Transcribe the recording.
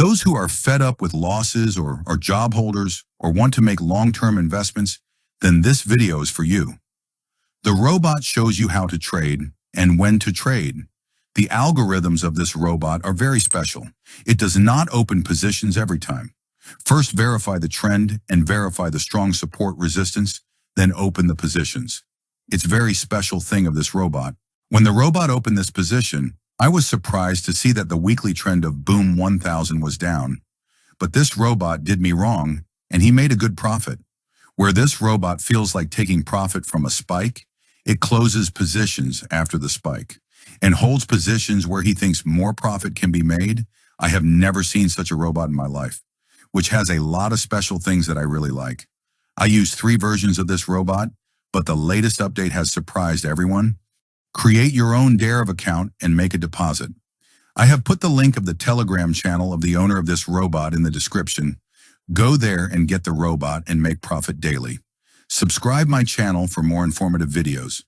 Those who are fed up with losses or are job holders or want to make long-term investments, then this video is for you. The robot shows you how to trade and when to trade. The algorithms of this robot are very special. It does not open positions every time. First, verify the trend and verify the strong support resistance, then open the positions. It's a very special thing of this robot. When the robot opened this position, I was surprised to see that the weekly trend of Boom 1000 was down. But this robot did me wrong, and he made a good profit. Where this robot feels like taking profit from a spike, it closes positions after the spike and holds positions where he thinks more profit can be made. I have never seen such a robot in my life, which has a lot of special things that I really like. I use 3 versions of this robot, but the latest update has surprised everyone. Create your own Dare account and make a deposit. I have put the link of the Telegram channel of the owner of this robot in the description. Go there and get the robot and make profit daily. Subscribe my channel for more informative videos.